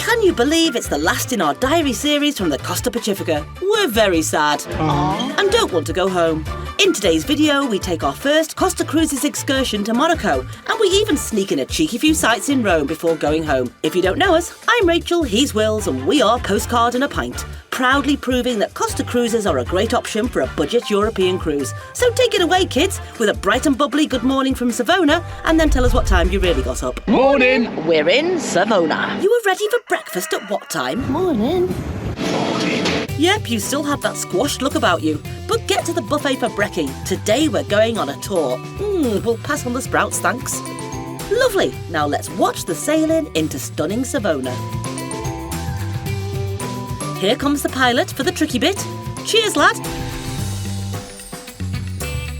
Can you believe it's the last in our diary series from the Costa Pacifica? We're very sad and don't want to go home. In today's video, we take our first Costa Cruises excursion to Monaco, and we even sneak in a cheeky few sights in Rome before going home. If you don't know us, I'm Rachel, he's Wills, and we are Postcard and a Pint, proudly proving that Costa Cruises are a great option for a budget European cruise. So take it away, kids, with a bright and bubbly good morning from Savona, and then tell us what time you really got up. Morning! We're in Savona. You were ready for breakfast at what time? Morning. Yep, you still have that squashed look about you. But get to the buffet for brekkie. Today we're going on a tour. We'll pass on the sprouts, thanks. Lovely. Now let's watch the sailing into stunning Savona. Here comes the pilot for the tricky bit. Cheers, lad.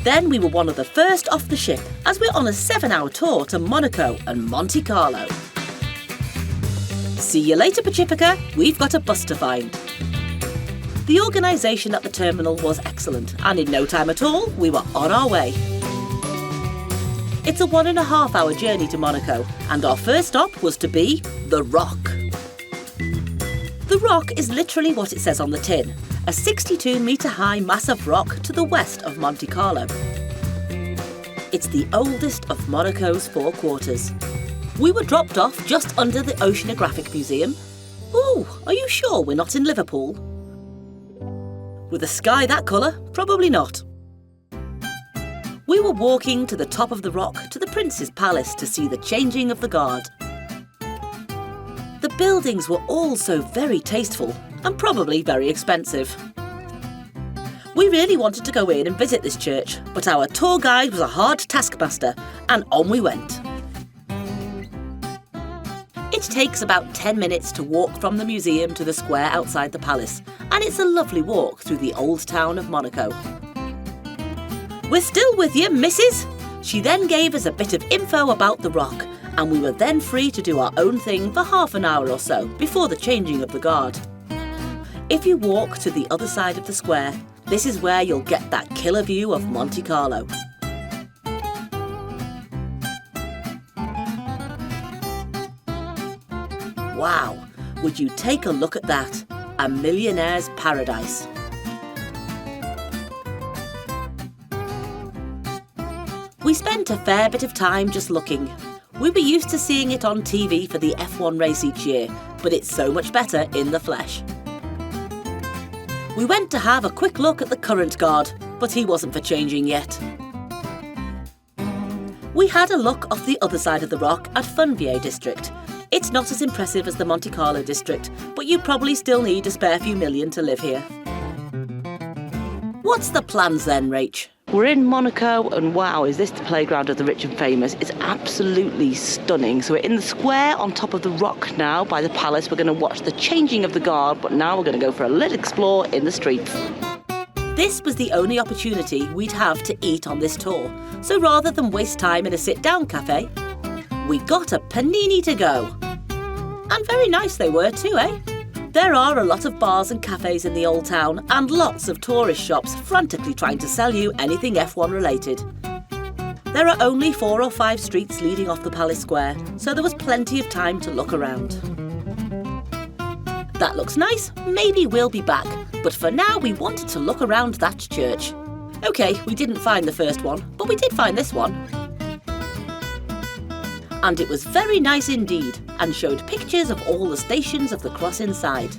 Then we were one of the first off the ship, as we're on a 7-hour tour to Monaco and Monte Carlo. See you later, Pacifica. We've got a bus to find. The organisation at the terminal was excellent, and in no time at all, we were on our way. It's a 1.5-hour journey to Monaco, and our first stop was to be The Rock. The Rock is literally what it says on the tin, a 62-metre-high mass of rock to the west of Monte Carlo. It's the oldest of Monaco's 4 quarters. We were dropped off just under the Oceanographic Museum. Ooh, are you sure we're not in Liverpool? With a sky that colour, probably not. We were walking to the top of the rock to the Prince's Palace to see the changing of the guard. The buildings were all so very tasteful and probably very expensive. We really wanted to go in and visit this church, but our tour guide was a hard taskmaster, and on we went. It takes about 10 minutes to walk from the museum to the square outside the palace, and it's a lovely walk through the old town of Monaco. We're still with you, missus! She then gave us a bit of info about the rock, and we were then free to do our own thing for half an hour or so before the changing of the guard. If you walk to the other side of the square, this is where you'll get that killer view of Monte Carlo. Wow, would you take a look at that? A millionaire's paradise. We spent a fair bit of time just looking. We were used to seeing it on TV for the F1 race each year, but it's so much better in the flesh. We went to have a quick look at the current guard, but he wasn't for changing yet. We had a look off the other side of the rock at Funvier district. It's not as impressive as the Monte Carlo district, but you probably still need a spare few million to live here. What's the plans then, Rach? We're in Monaco, and wow, is this the playground of the rich and famous? It's absolutely stunning. So we're in the square on top of the rock now by the palace. We're going to watch the changing of the guard, but now we're going to go for a little explore in the streets. This was the only opportunity we'd have to eat on this tour, so rather than waste time in a sit-down cafe, we got a panini to go. And very nice they were too, eh? There are a lot of bars and cafes in the old town, and lots of tourist shops frantically trying to sell you anything F1 related. There are only 4 or 5 streets leading off the Palace Square, so there was plenty of time to look around. That looks nice, maybe we'll be back, but for now we wanted to look around that church. OK, we didn't find the first one, but we did find this one. And it was very nice indeed, and showed pictures of all the stations of the cross inside.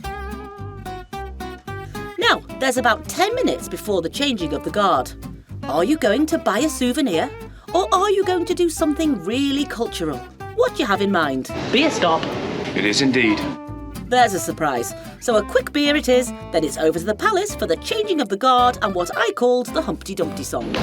Now, there's about 10 minutes before the changing of the guard. Are you going to buy a souvenir, or are you going to do something really cultural? What do you have in mind? Beer stop. It is indeed. There's a surprise. So a quick beer it is, then it's over to the palace for the changing of the guard and what I called the Humpty Dumpty song.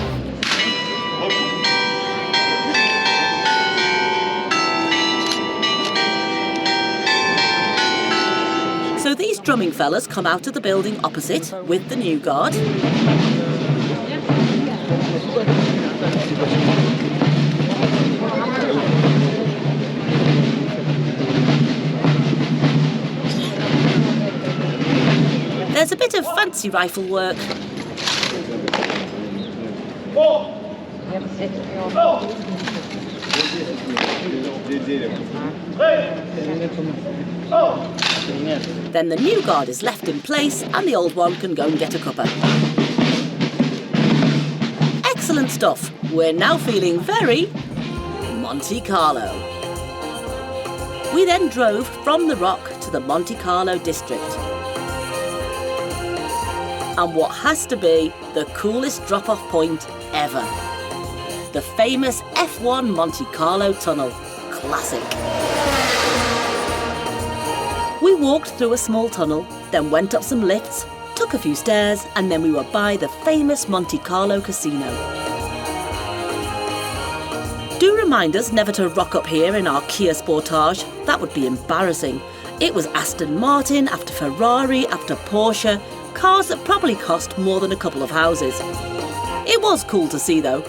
So these drumming fellas come out of the building opposite with the new guard. There's a bit of fancy rifle work. Then the new guard is left in place and the old one can go and get a cuppa. Excellent stuff. We're now feeling very Monte Carlo. We then drove from the Rock to the Monte Carlo district. And what has to be the coolest drop-off point ever. The famous F1 Monte Carlo tunnel. Classic. We walked through a small tunnel, then went up some lifts, took a few stairs, and then we were by the famous Monte Carlo casino. Do remind us never to rock up here in our Kia Sportage. That would be embarrassing. It was Aston Martin after Ferrari after Porsche, cars that probably cost more than a couple of houses. It was cool to see though.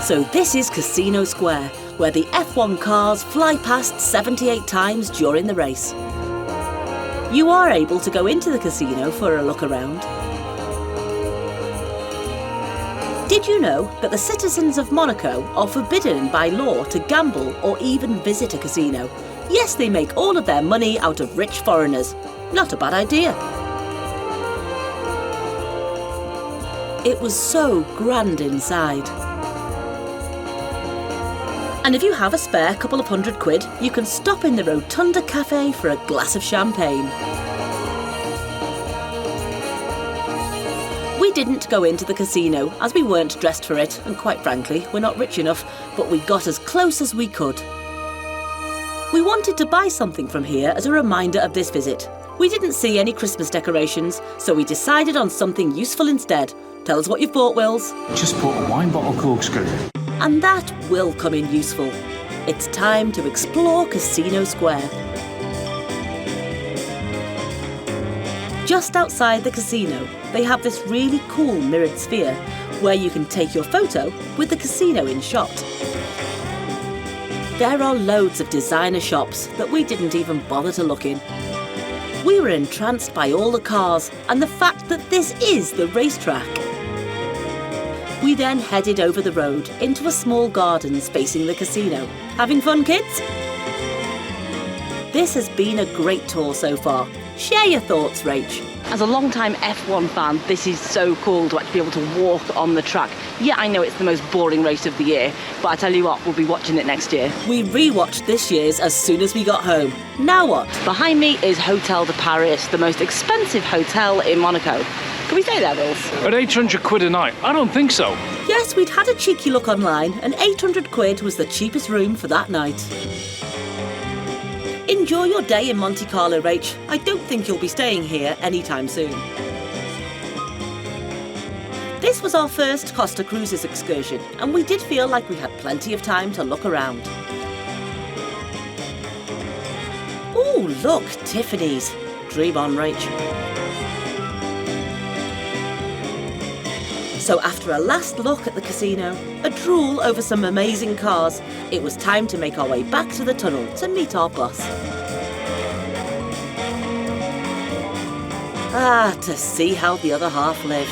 So this is Casino Square, where the F1 cars fly past 78 times during the race. You are able to go into the casino for a look around. Did you know that the citizens of Monaco are forbidden by law to gamble or even visit a casino? Yes, they make all of their money out of rich foreigners. Not a bad idea. It was so grand inside. And if you have a spare couple of £100, you can stop in the Rotunda Cafe for a glass of champagne. We didn't go into the casino as we weren't dressed for it, and quite frankly, we're not rich enough, but we got as close as we could. We wanted to buy something from here as a reminder of this visit. We didn't see any Christmas decorations, so we decided on something useful instead. Tell us what you've bought, Wills. Just bought a wine bottle corkscrew. And that will come in useful. It's time to explore Casino Square. Just outside the casino, they have this really cool mirrored sphere where you can take your photo with the casino in shot. There are loads of designer shops that we didn't even bother to look in. We were entranced by all the cars and the fact that this is the racetrack. We then headed over the road into a small gardens facing the casino. Having fun, kids? This has been a great tour so far. Share your thoughts, Rach. As a long-time F1 fan, this is so cool to actually be able to walk on the track. Yeah, I know it's the most boring race of the year, but I tell you what, we'll be watching it next year. We rewatched this year's as soon as we got home. Now what? Behind me is Hotel de Paris, the most expensive hotel in Monaco. Can we stay there, Bills? At £800 a night? I don't think so. Yes, we'd had a cheeky look online and £800 was the cheapest room for that night. Enjoy your day in Monte Carlo, Rach. I don't think you'll be staying here anytime soon. This was our first Costa Cruises excursion, and we did feel like we had plenty of time to look around. Ooh, look, Tiffany's. Dream on, Rach. So after a last look at the casino, a drool over some amazing cars, it was time to make our way back to the tunnel to meet our bus. To see how the other half live.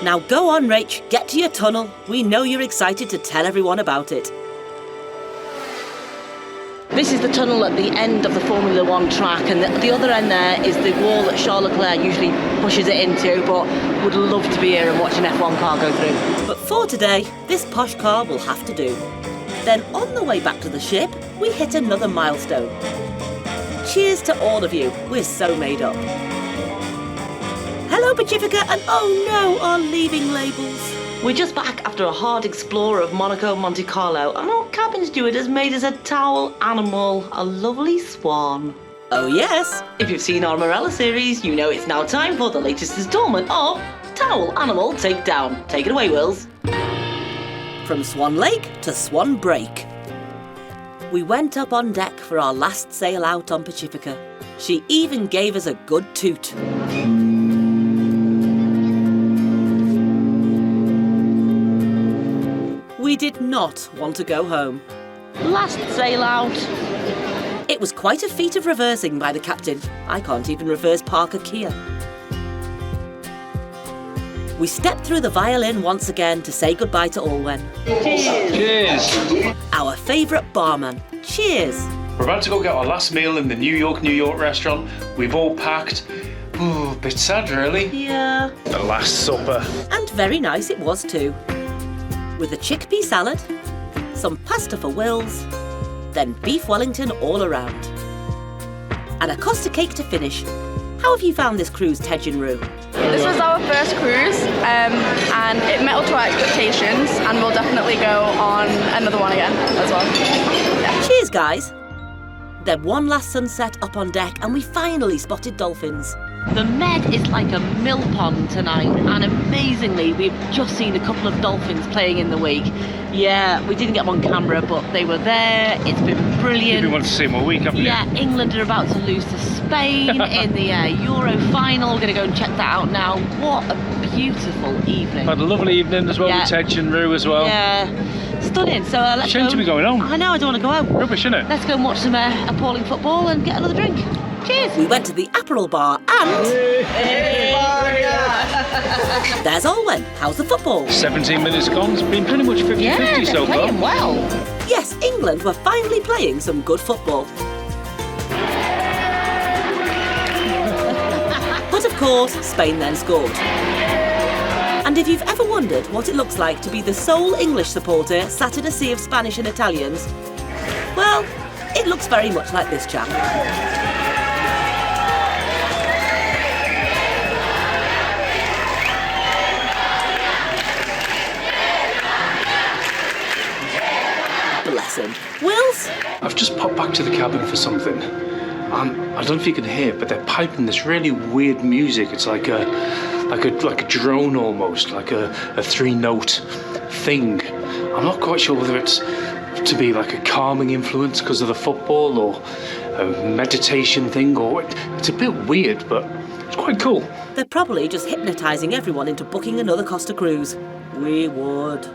Now go on, Rach, get to your tunnel. We know you're excited to tell everyone about it. This is the tunnel at the end of the Formula One track, and the other end there is the wall that Charles Leclerc usually pushes it into, but would love to be here and watch an F1 car go through. But for today, this posh car will have to do. Then on the way back to the ship, we hit another milestone. Cheers to all of you, we're so made up. Hello Pacifica, and oh no, our leaving labels. We're just back after a hard explore of Monaco, Monte Carlo, and our cabin steward has made us a towel animal, a lovely swan. Oh yes. If you've seen our Morella series, you know it's now time for the latest instalment of Towel Animal Takedown. Take it away, Wills. From Swan Lake to Swan Break. We went up on deck for our last sail out on Pacifica. She even gave us a good toot. We did not want to go home. Last sail out. It was quite a feat of reversing by the captain. I can't even reverse park a Kia. We stepped through the violin once again to say goodbye to Olwen. Cheers. Our favourite barman. Cheers. We're about to go get our last meal in the New York restaurant. We've all packed. Ooh, a bit sad, really. Yeah. The last supper. And very nice it was too. With a chickpea salad, some pasta for Wills, then beef Wellington all around. And a Costa cake to finish. How have you found this cruise, Tej and Rue? This was our first cruise and it met up to our expectations, and we'll definitely go on another one again as well. Yeah. Cheers, guys. Then one last sunset up on deck and we finally spotted dolphins. The Med is like a mill pond tonight, and amazingly, we've just seen a couple of dolphins playing in the wake. Yeah, we didn't get them on camera, but they were there. It's been brilliant. You've been wanting to see them all week, haven't you? Yeah, England are about to lose to Spain in the Euro final. We're going to go and check that out now. What a beautiful evening. Had a lovely evening as well Yeah. with Tej and Rue as well. Yeah, stunning. So let's Shame go. to be going home. I know, I don't want to go home. Rubbish, innit? Let's go and watch some appalling football and get another drink. Cheers. We went to the Aperol bar and... There's Olwen. How's the football? 17 minutes gone. It's been pretty much 50-50 Yeah, so far. playing well. Yes, England were finally playing some good football. But of course, Spain then scored. And if you've ever wondered what it looks like to be the sole English supporter sat in a sea of Spanish and Italians, well, it looks very much like this chap. Bless him. Wills? I've just popped back to the cabin for something. I don't know if you can hear, but they're piping this really weird music. It's like a drone almost, like a 3-note thing. I'm not quite sure whether it's to be like a calming influence because of the football, or a meditation thing, or it's a bit weird, but it's quite cool. They're probably just hypnotising everyone into booking another Costa cruise. We would.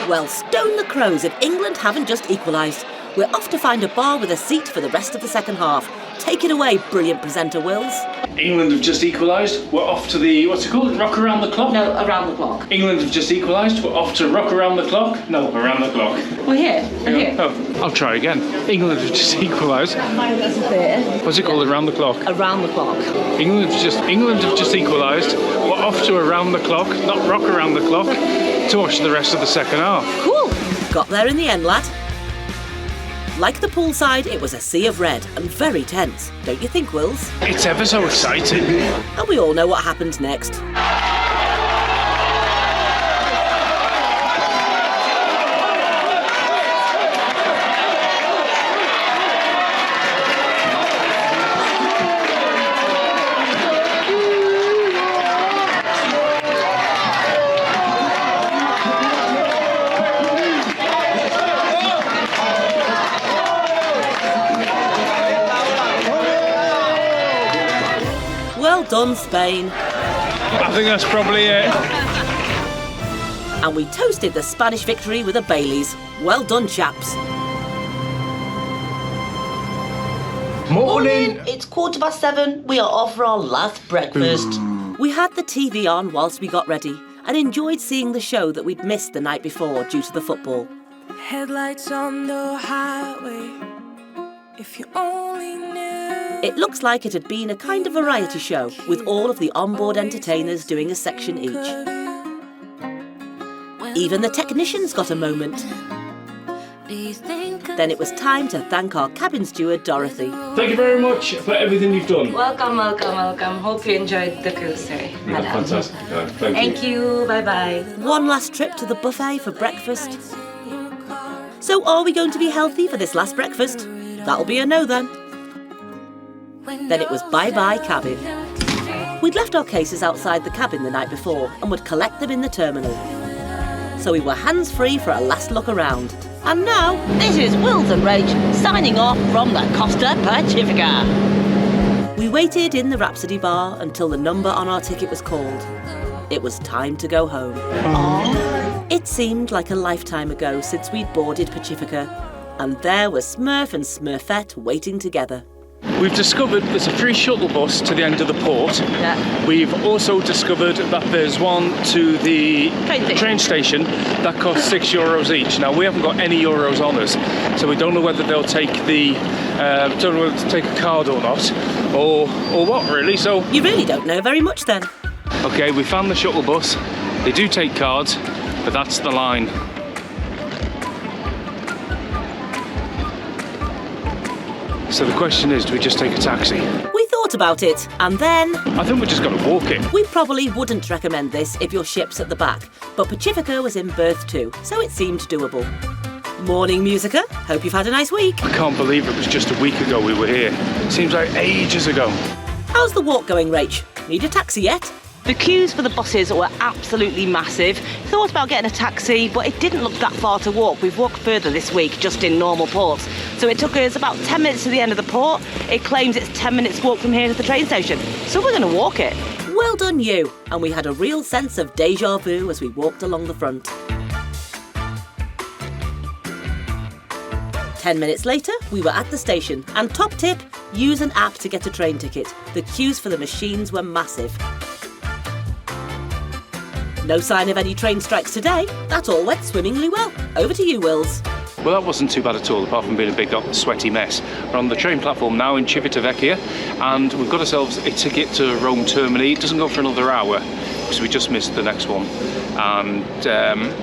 Well, stone the crows if England haven't just equalised. We're off to find a bar with a seat for the rest of the second half. Take it away, brilliant presenter Wills. England have just equalised. We're off to the, what's it called? Rock around the clock? No, around the clock. England have just equalised. We're off to rock around the clock. No, around the clock. We're here. We're here. Oh, I'll try again. England have just equalised. What's it called? Around the clock. Around the clock. England have just equalised. We're off to around the clock, not rock around the clock, to watch the rest of the second half. Cool. Got there in the end, lad. Like the poolside, it was a sea of red and very tense, don't you think, Wills? It's ever so exciting. And we all know what happened next. Well done, Spain. I think that's probably it. And we toasted the Spanish victory with a Baileys. Well done, chaps. Morning. It's 7:15. We are off for our last breakfast. We had the TV on whilst we got ready and enjoyed seeing the show that we'd missed the night before due to the football. Headlights on the highway. If you only knew. It looks like it had been a kind of variety show with all of the onboard entertainers doing a section each. Even the technicians got a moment. Then it was time to thank our cabin steward, Dorothy. Thank you very much for everything you've done. Welcome, welcome, welcome. Hope you enjoyed the cruise, sir. Madam. Fantastic. Thank you. Bye-bye. One last trip to the buffet for breakfast. So are we going to be healthy for this last breakfast? That'll be a no then. Then it was bye-bye cabin. We'd left our cases outside the cabin the night before and would collect them in the terminal. So we were hands-free for a last look around. And now, This is Wills and Rach signing off from the Costa Pacifica. we waited in the Rhapsody bar until the number on our ticket was called. It was time to go home. It seemed like a lifetime ago since we'd boarded Pacifica, and there were Smurf and Smurfette waiting together. We've discovered there's a free shuttle bus to the end of the port. Yeah. We've also discovered that there's one to the train station that costs €6 each. Now we haven't got any euros on us, so we don't know whether they'll take the don't know whether to take a card or not, or what really. So You really don't know very much then. okay, we found the shuttle bus. They do take cards, but that's the line. So the question is, do we just take a taxi? We thought about it, and then I think we just got to walk it. we probably wouldn't recommend this if your ship's at the back, but Pacifica was in berth 2, so it seemed doable. Morning, Musica. Hope you've had a nice week. I can't believe it was just a week ago we were here. Seems like ages ago. How's the walk going, Rach? Need a taxi yet? The queues for the buses were absolutely massive. Thought about getting a taxi, but it didn't look that far to walk. We've walked further this week, just in normal ports. So it took us about 10 minutes to the end of the port. It claims it's 10 minutes walk from here to the train station. So we're going to walk it. Well done, you. And we had a real sense of déjà vu as we walked along the front. 10 minutes later, we were at the station. And top tip, use an app to get a train ticket. The queues for the machines were massive. No sign of any train strikes today. That all went swimmingly well. Over to you, Wills. Well, that wasn't too bad at all, apart from being a big sweaty mess. We're on the train platform now in Civitavecchia, and we've got ourselves a ticket to Rome Termini. It doesn't go for another hour, because we just missed the next one. And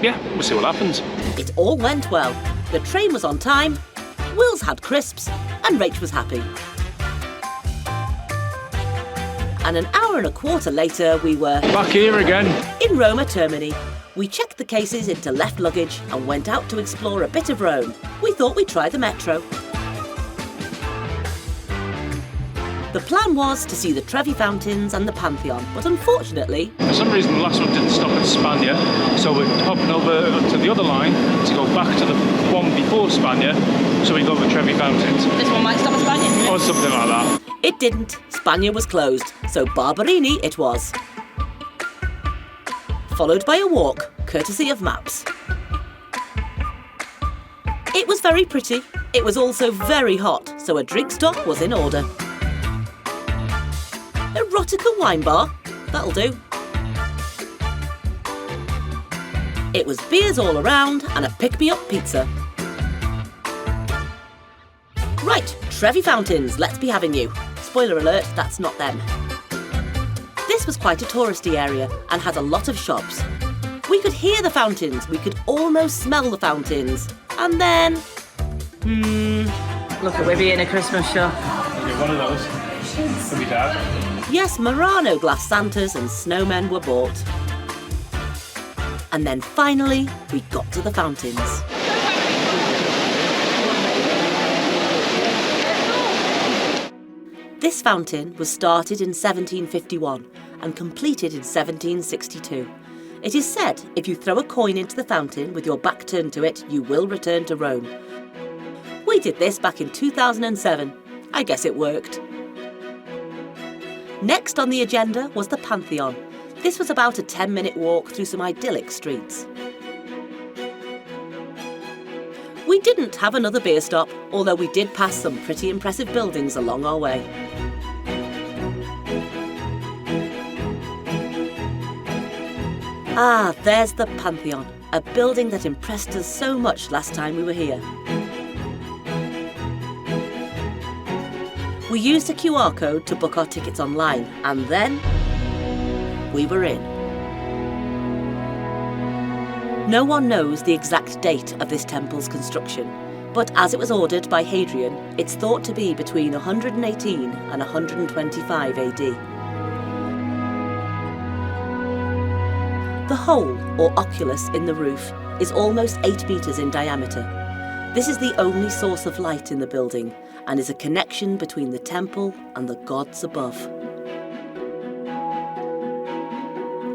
yeah, we'll see what happens. It all went well. The train was on time, Wills had crisps, and Rach was happy. And an hour and a quarter later, we were Back here again. in Roma Termini. We checked the cases into left luggage and went out to explore a bit of Rome. We thought we'd try the metro. The plan was to see the Trevi Fountains and the Pantheon, but unfortunately, For some reason, the last one didn't stop at Spagna, so we're hopping over to the other line to go back to the one before Spagna, so we go to Trevi Fountains, This one might stop at Spanish. or something like that. it didn't. Spagna was closed, so Barberini it was. Followed by a walk, courtesy of maps. It was very pretty. It was also very hot, so a drink stop was in order. Erotica wine bar, that'll do. It was beers all around and a pick-me-up pizza. Right, Trevi Fountains, let's be having you. Spoiler alert, that's not them. This was quite a touristy area and had a lot of shops. We could hear the fountains, we could almost smell the fountains. And then... Look at Wibby in a Christmas shop. Yeah, one of those. For me, Dad. Yes, Murano glass Santas and snowmen were bought. And then finally, we got to the fountains. This fountain was started in 1751 and completed in 1762. It is said if you throw a coin into the fountain with your back turned to it, you will return to Rome. We did this back in 2007. I guess it worked. Next on the agenda was the Pantheon. This was about a 10-minute walk through some idyllic streets. We didn't have another beer stop, although we did pass some pretty impressive buildings along our way. Ah, there's the Pantheon, a building that impressed us so much last time we were here. We used a QR code to book our tickets online, and then we were in. No one knows the exact date of this temple's construction, but as it was ordered by Hadrian, it's thought to be between 118 and 125 AD. The hole, or oculus, in the roof is almost 8 metres in diameter. This is the only source of light in the building and is a connection between the temple and the gods above.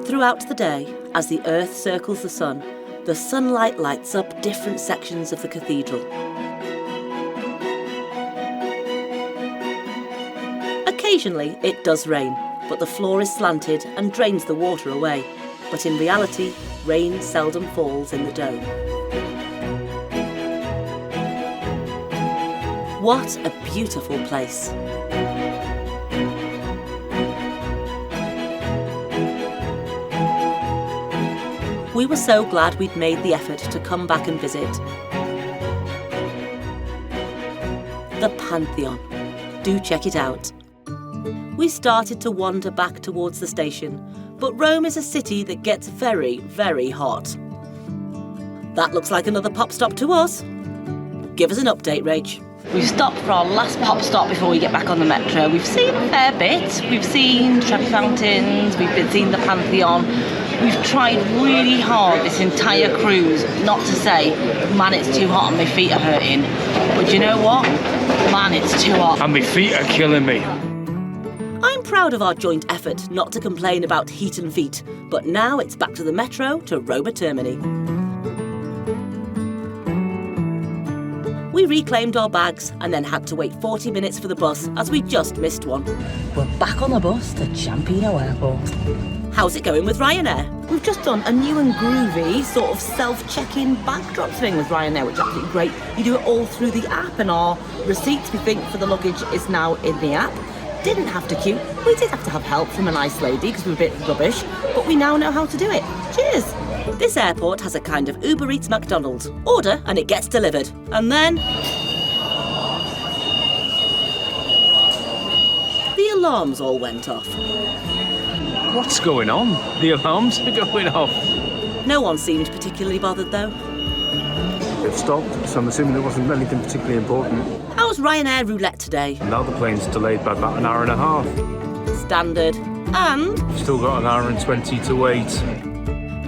Throughout the day, as the earth circles the sunlight lights up different sections of the cathedral. Occasionally it does rain, but the floor is slanted and drains the water away. But in reality, rain seldom falls in the dome. What a beautiful place. We were so glad we'd made the effort to come back and visit. The Pantheon. Do check it out. We started to wander back towards the station, but Rome is a city that gets very, very hot. That looks like another pop stop to us. Give us an update, Rach. We've stopped for our last pop stop before we get back on the metro. We've seen a fair bit. We've seen Trevi Fountains, we've been seeing the Pantheon. We've tried really hard this entire cruise not to say, man, it's too hot and my feet are hurting. But you know what? Man, it's too hot. And my feet are killing me. I'm proud of our joint effort not to complain about heat and feet, but now it's back to the metro to Roma Termini. We reclaimed our bags and then had to wait 40 minutes for the bus as we just missed one. We're back on the bus to Ciampino Airport. How's it going with Ryanair? We've just done a new and groovy sort of self-check-in backdrop thing with Ryanair, which is absolutely great. You do it all through the app, and our receipts, we think, for the luggage is now in the app. Didn't have to queue. We did have to have help from a nice lady because we were a bit rubbish, but we now know how to do it. Cheers! This airport has a kind of Uber Eats McDonald's. Order and it gets delivered. And then... the alarms all went off. What's going on? The alarms are going off. No one seemed particularly bothered though. It stopped, so I'm assuming it wasn't anything particularly important. How's Ryanair roulette today? Now the plane's delayed by about an hour and a half. Standard. And... Still got an hour and 20 to wait.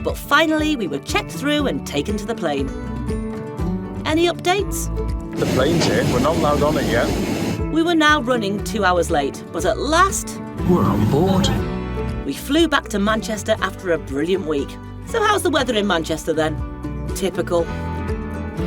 but finally we were checked through and taken to the plane. Any updates? The plane's here, we're not allowed on it yet. We were now running 2 hours late, but at last... we're on board. We flew back to Manchester after a brilliant week. So how's the weather in Manchester then? Typical.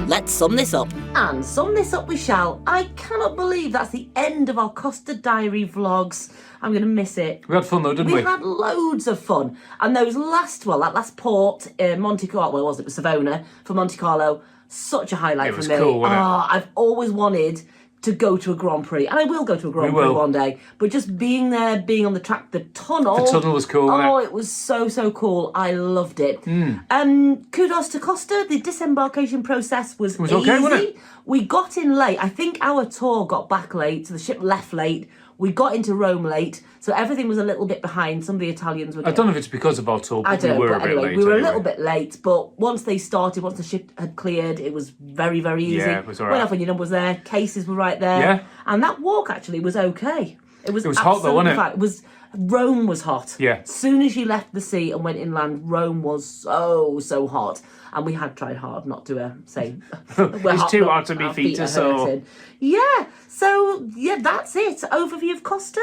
Let's sum this up. And sum this up we shall. I cannot believe that's the end of our Costa Diary vlogs. I'm going to miss it. We had fun though, didn't we? We had loads of fun. And those last, well, that last port, Monte Carlo, well, it was Savona for Monte Carlo, such a highlight for me. It was cool, wasn't it? I've always wanted to go to a Grand Prix, and I will go to a Grand Prix one day, but just being there, being on the track, the tunnel. The tunnel was cool, wasn't it? It was so cool. I loved it. Kudos to Costa. The disembarkation process was easy. Okay, wasn't it? We got in late. I think our tour got back late, so the ship left late. We got into Rome late, so everything was a little bit behind. Some of the Italians were... I don't know if it's because of our tour, but we were a bit late. We were a little bit late, but once they started, once the ship had cleared, it was very easy. Yeah, it was all right. Went off when your number was there, cases were right there. Yeah. And that walk actually was okay. It was hot though, wasn't it? Rome was hot. Yeah. As soon as you left the sea and went inland, Rome was so hot. And we had tried hard not to say... it's too hot to be feet or so. Yeah, so yeah, that's it. Overview of Costa.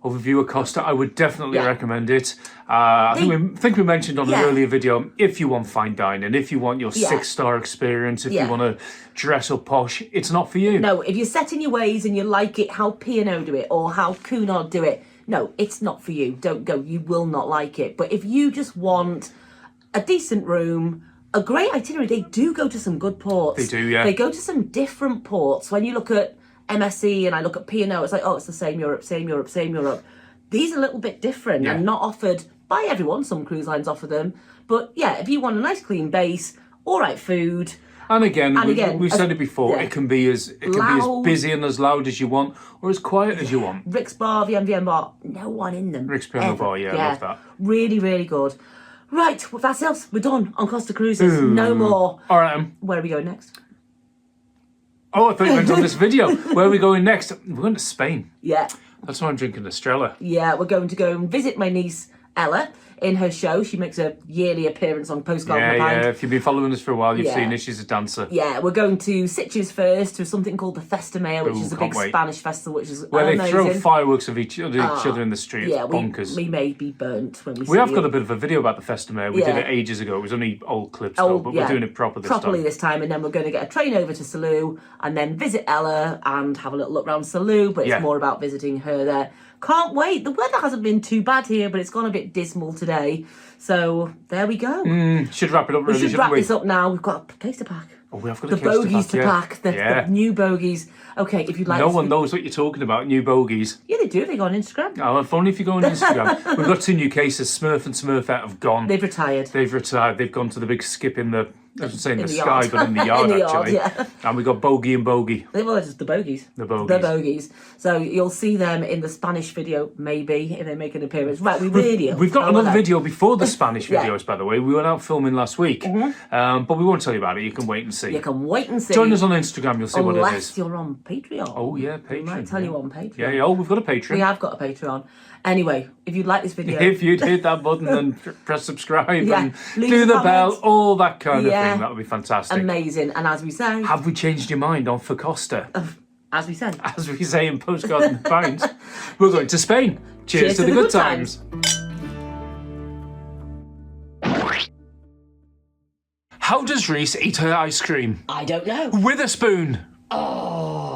Overview of Costa, I would definitely recommend it. I think we mentioned on an earlier video, if you want fine dining, if you want your 6-star experience, if you want to dress up posh, it's not for you. No, if you're set in your ways and you like it how P&O do it or how Cunard do it, no, it's not for you. Don't go. You will not like it. But if you just want a decent room, a great itinerary, they do go to some good ports. They do, yeah. They go to some different ports. When you look at MSC and I look at P&O, it's like, oh, it's the same Europe. These are a little bit different and not offered by everyone. Some cruise lines offer them. But yeah, if you want a nice clean base, all right food... And again, we've said it before, it can be as busy and as loud as you want, or as quiet as you want. Rick's Bar, VMVM Bar, no one in them. Rick's Piano Bar, I love that. Really good. Right, well, that's us. We're done on Costa Cruises. No more. All right. Where are we going next? Oh, I thought you meant on this video. Where are we going next? We're going to Spain. Yeah. That's why I'm drinking Estrella. Yeah, we're going to go and visit my niece, Ella, in her show. She makes a yearly appearance on Postcard in the Pint. Yeah, if you've been following us for a while, you've seen her. She's a dancer. Yeah, we're going to Sitges first to something called the Festa Maya, which is a big Spanish festival, which is where amazing. they throw fireworks of each other in the street. Yeah, it's bonkers. We may be burnt when we see We have got a bit of a video about the Festa Maya. We did it ages ago. It was only old clips though, but we're doing it properly this time. And then we're going to get a train over to Salou and then visit Ella and have a little look around Salou, but it's more about visiting her there. Can't wait. The weather hasn't been too bad here, but it's gone a bit dismal today. So there we go. Should wrap it up really, We should wrap this up now. We've got a place to pack. Oh, we have got the a case bogies to yeah. pack, the Yeah. new bogies. Okay, if you'd like No this one video- knows what you're talking about, new bogies. Yeah, they do. They go on Instagram. Oh, if only if you go on Instagram. We've got 2 new cases. Smurf and Smurfette have gone. They've retired. They've retired. They've gone to the big skip in the, I was saying the the sky, yard. but in the yard, In the yard, actually. yeah. And we got Bogey and Bogey. Well, they're just the bogies. The bogies. The bogies. So you'll see them in the Spanish video, maybe, if they make an appearance. Right, we really... We've got another video before the Spanish Yeah. videos, by the way. We went out filming last week. But we won't tell you about it. You can wait and see. You can wait and see. Join us on Instagram. You'll see what it Unless is. you're on Patreon. Oh, yeah, We Patreon. might tell you on Patreon. Yeah, yeah. Oh, we've got a Patreon. We have got a Patreon. Anyway, if you'd like this video... If you'd hit that button and press subscribe Yeah, and leave do a the comment. bell, all that kind of Yeah. thing, that would be fantastic. Amazing. And as we say... Have we changed your mind on for Costa? As we said... As we say in Postcard and Pounds, we're going to Spain. Cheers to the good times. How does Reese eat her ice cream? I don't know. With a spoon. Oh...